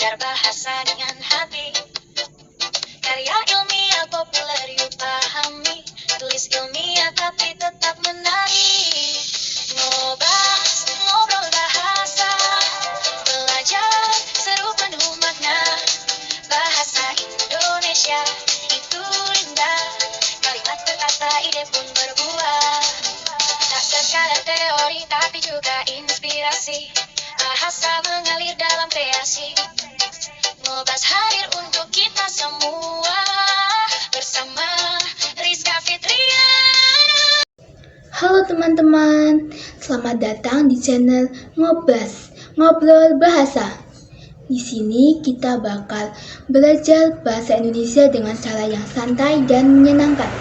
belajar bahasa dengan hati. Karya ilmiah populer yuk pahami, tulis ilmiah tapi tetap menarik. Ngobas, ngobrol bahasa, belajar seru penuh makna. Bahasa Indonesia itu indah, kalimat berkata ide pun berbuah. Tak sekadar teori tapi juga inspirasi, bahasa mengalir dalam kreasi. Ngobas hadir untuk kita semua, bersama Rizka Fitriana. Halo teman-teman, selamat datang di channel Ngobas, Ngobrol Bahasa. Di sini kita bakal belajar bahasa Indonesia dengan cara yang santai dan menyenangkan.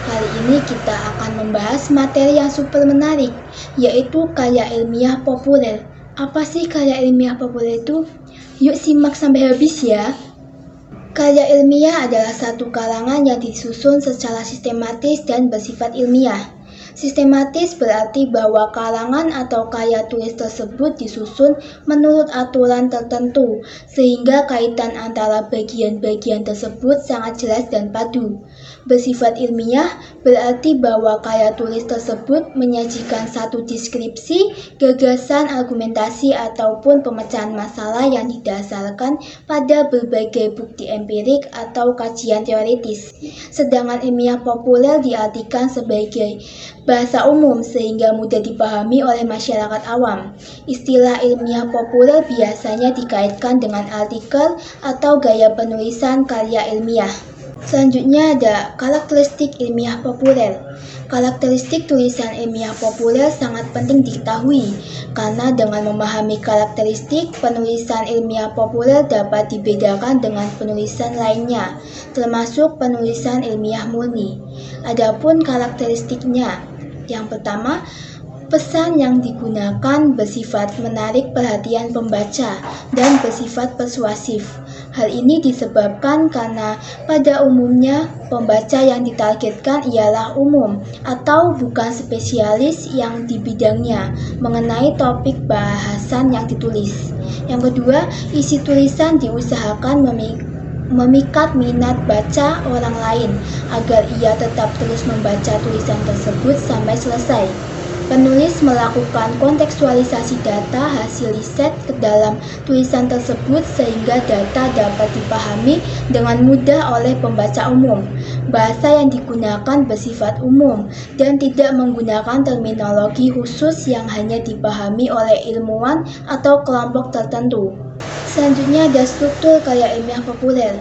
Kali ini kita akan membahas materi yang super menarik, yaitu karya ilmiah populer. Apa sih karya ilmiah populer itu? Yuk simak sampai habis ya. Karya ilmiah adalah satu karangan yang disusun secara sistematis dan bersifat ilmiah. Sistematis berarti bahwa karangan atau karya tulis tersebut disusun menurut aturan tertentu, sehingga kaitan antara bagian-bagian tersebut sangat jelas dan padu. Bersifat ilmiah berarti bahwa karya tulis tersebut menyajikan satu deskripsi, gagasan, argumentasi, ataupun pemecahan masalah yang didasarkan pada berbagai bukti empirik atau kajian teoritis. Sedangkan ilmiah populer diartikan sebagai bahasa umum sehingga mudah dipahami oleh masyarakat awam. Istilah ilmiah populer biasanya dikaitkan dengan artikel atau gaya penulisan karya ilmiah. Selanjutnya ada karakteristik ilmiah populer. Karakteristik tulisan ilmiah populer sangat penting diketahui, karena dengan memahami karakteristik, penulisan ilmiah populer dapat dibedakan dengan penulisan lainnya, termasuk penulisan ilmiah murni. Adapun karakteristiknya, yang pertama, pesan yang digunakan bersifat menarik perhatian pembaca dan bersifat persuasif. Hal ini disebabkan karena pada umumnya pembaca yang ditargetkan ialah umum atau bukan spesialis yang di bidangnya mengenai topik bahasan yang ditulis. Yang kedua, isi tulisan diusahakan memikat minat baca orang lain agar ia tetap terus membaca tulisan tersebut sampai selesai. Penulis melakukan kontekstualisasi data hasil riset ke dalam tulisan tersebut sehingga data dapat dipahami dengan mudah oleh pembaca umum. Bahasa yang digunakan bersifat umum dan tidak menggunakan terminologi khusus yang hanya dipahami oleh ilmuwan atau kelompok tertentu. Selanjutnya ada struktur karya ilmiah populer.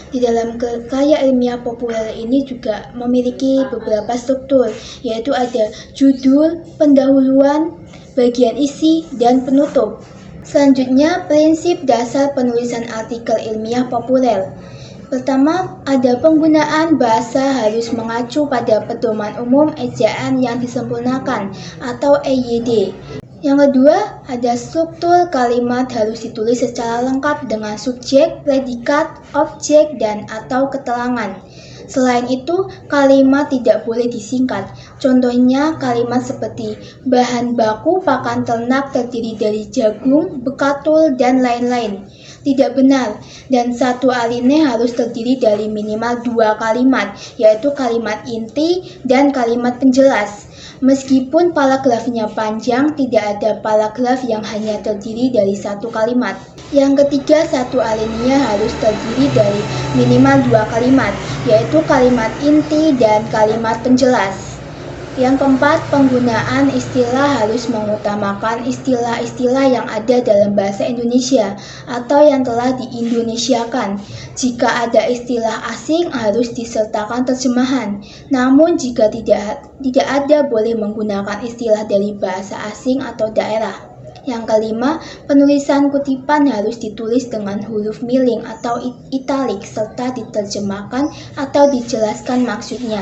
Di dalam karya ilmiah populer ini juga memiliki beberapa struktur, yaitu ada judul, pendahuluan, bagian isi, dan penutup. Selanjutnya, prinsip dasar penulisan artikel ilmiah populer. Pertama, ada penggunaan bahasa harus mengacu pada pedoman umum ejaan yang disempurnakan atau EYD. Yang kedua, ada struktur kalimat harus ditulis secara lengkap dengan subjek, predikat, objek, dan atau keterangan. Selain itu, kalimat tidak boleh disingkat. Contohnya kalimat seperti bahan baku pakan ternak terdiri dari jagung, bekatul, dan lain-lain. Tidak benar, dan satu alinea harus terdiri dari minimal 2 kalimat, yaitu kalimat inti dan kalimat penjelas. Meskipun paragrafnya panjang, tidak ada paragraf yang hanya terdiri dari satu kalimat. Yang ketiga, satu alinea harus terdiri dari minimal 2 kalimat, yaitu kalimat inti dan kalimat penjelas. Yang keempat, penggunaan istilah harus mengutamakan istilah-istilah yang ada dalam bahasa Indonesia atau yang telah diindonesiakan. Jika ada istilah asing harus disertakan terjemahan. Namun jika tidak ada, boleh menggunakan istilah dari bahasa asing atau daerah. Yang kelima, penulisan kutipan harus ditulis dengan huruf miling atau italik serta diterjemahkan atau dijelaskan maksudnya.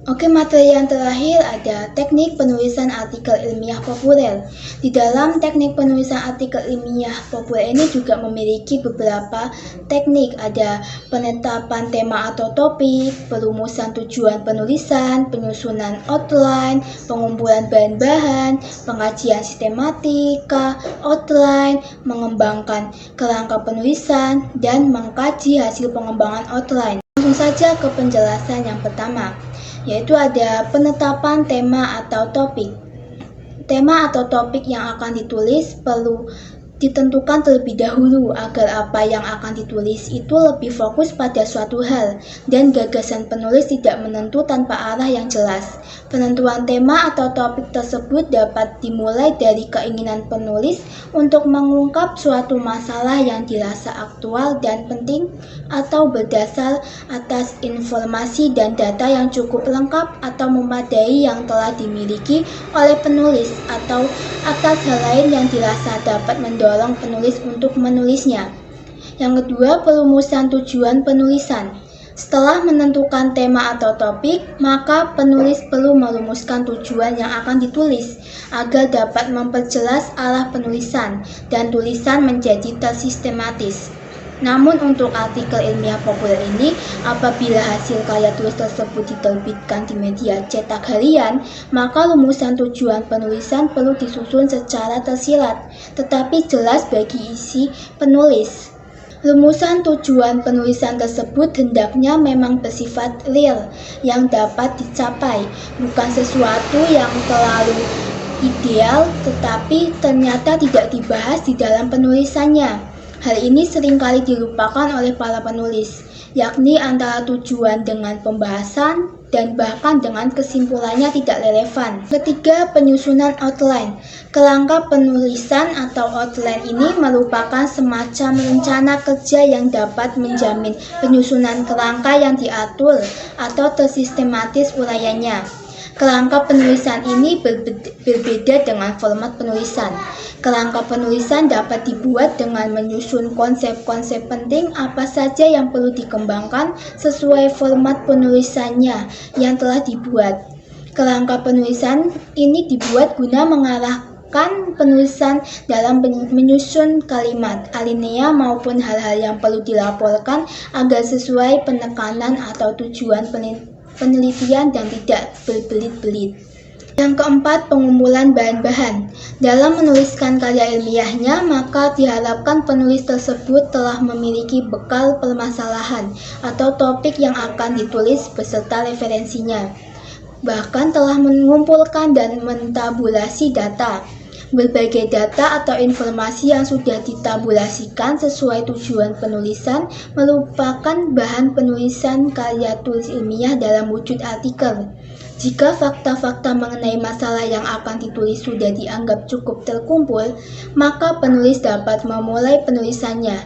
Oke, materi yang terakhir ada teknik penulisan artikel ilmiah populer. Di dalam teknik penulisan artikel ilmiah populer ini juga memiliki beberapa teknik. Ada penetapan tema atau topik, perumusan tujuan penulisan, penyusunan outline, pengumpulan bahan-bahan, pengajian sistematika, outline, mengembangkan kerangka penulisan, dan mengkaji hasil pengembangan outline. Langsung saja ke penjelasan yang pertama, yaitu ada penetapan tema atau topik. Tema atau topik yang akan ditulis perlu ditentukan terlebih dahulu agar apa yang akan ditulis itu lebih fokus pada suatu hal dan gagasan penulis tidak menentu tanpa arah yang jelas. Penentuan tema atau topik tersebut dapat dimulai dari keinginan penulis untuk mengungkap suatu masalah yang dirasa aktual dan penting atau berdasar atas informasi dan data yang cukup lengkap atau memadai yang telah dimiliki oleh penulis atau atas hal lain yang dirasa dapat mendorong penulis untuk menulisnya. Yang kedua, perumusan tujuan penulisan. Setelah menentukan tema atau topik, maka penulis perlu merumuskan tujuan yang akan ditulis agar dapat memperjelas arah penulisan dan tulisan menjadi tersistematis. Namun untuk artikel ilmiah populer ini, apabila hasil karya tulis tersebut diterbitkan di media cetak harian, maka rumusan tujuan penulisan perlu disusun secara tersirat, tetapi jelas bagi isi penulis. Rumusan tujuan penulisan tersebut hendaknya memang bersifat real, yang dapat dicapai, bukan sesuatu yang terlalu ideal, tetapi ternyata tidak dibahas di dalam penulisannya. Hal ini seringkali dilupakan oleh para penulis, yakni antara tujuan dengan pembahasan dan bahkan dengan kesimpulannya tidak relevan. Ketiga, penyusunan outline. Kerangka penulisan atau outline ini merupakan semacam rencana kerja yang dapat menjamin penyusunan kerangka yang diatur atau tersistematis uraiannya. Kerangka penulisan ini berbeda dengan format penulisan. Kerangka penulisan dapat dibuat dengan menyusun konsep-konsep penting apa saja yang perlu dikembangkan sesuai format penulisannya yang telah dibuat. Kerangka penulisan ini dibuat guna mengarahkan penulisan dalam menyusun kalimat, alinea maupun hal-hal yang perlu dilaporkan agar sesuai penekanan atau tujuan penelitian dan tidak berbelit-belit. Yang keempat, pengumpulan bahan-bahan. Dalam menuliskan karya ilmiahnya, maka diharapkan penulis tersebut telah memiliki bekal permasalahan atau topik yang akan ditulis beserta referensinya. Bahkan telah mengumpulkan dan mentabulasi data. Berbagai data atau informasi yang sudah ditabulasikan sesuai tujuan penulisan merupakan bahan penulisan karya tulis ilmiah dalam wujud artikel. Jika fakta-fakta mengenai masalah yang akan ditulis sudah dianggap cukup terkumpul, maka penulis dapat memulai penulisannya.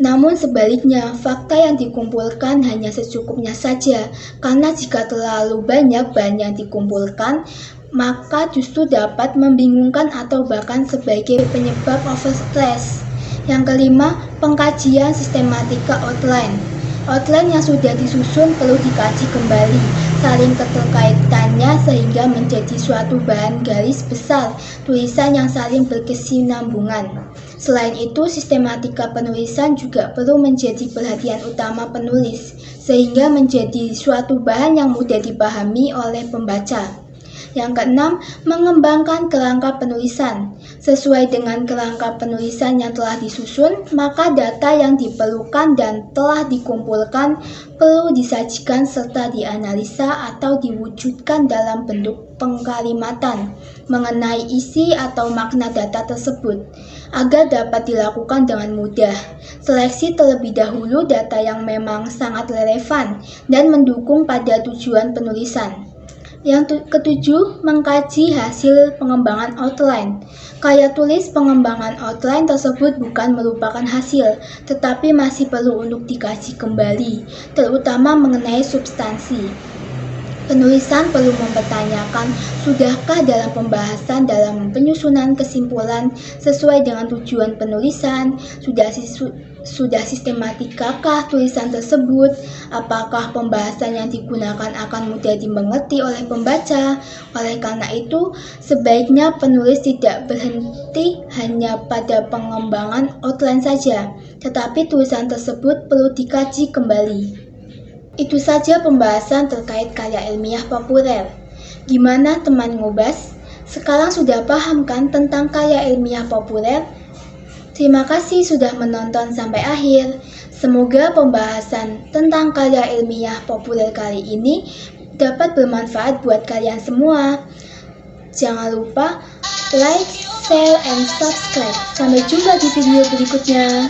Namun sebaliknya, fakta yang dikumpulkan hanya secukupnya saja, karena jika terlalu banyak bahan yang dikumpulkan, maka justru dapat membingungkan atau bahkan sebagai penyebab overstress. Yang kelima, pengkajian sistematika outline. Outline yang sudah disusun perlu dikaji kembali, saling keterkaitannya sehingga menjadi suatu bahan garis besar tulisan yang saling berkesinambungan. Selain itu, sistematika penulisan juga perlu menjadi perhatian utama penulis, sehingga menjadi suatu bahan yang mudah dipahami oleh pembaca. Yang keenam, mengembangkan kerangka penulisan. Sesuai dengan kerangka penulisan yang telah disusun, maka data yang diperlukan dan telah dikumpulkan perlu disajikan serta dianalisa atau diwujudkan dalam bentuk pengkalimatan mengenai isi atau makna data tersebut, agar dapat dilakukan dengan mudah. Seleksi terlebih dahulu data yang memang sangat relevan dan mendukung pada tujuan penulisan. Yang ketujuh, mengkaji hasil pengembangan outline. Karya tulis pengembangan outline tersebut bukan merupakan hasil, tetapi masih perlu untuk dikaji kembali, terutama mengenai substansi. Penulisan perlu mempertanyakan, sudahkah dalam pembahasan dalam penyusunan kesimpulan sesuai dengan tujuan penulisan, Sudah sistematikakah tulisan tersebut? Apakah pembahasan yang digunakan akan mudah dimengerti oleh pembaca? Oleh karena itu, sebaiknya penulis tidak berhenti hanya pada pengembangan outline saja, tetapi tulisan tersebut perlu dikaji kembali. Itu saja pembahasan terkait karya ilmiah populer. Gimana teman Ngobas? Sekarang sudah paham kan tentang karya ilmiah populer? Terima kasih sudah menonton sampai akhir. Semoga pembahasan tentang karya ilmiah populer kali ini dapat bermanfaat buat kalian semua. Jangan lupa like, share, and subscribe. Sampai jumpa di video berikutnya.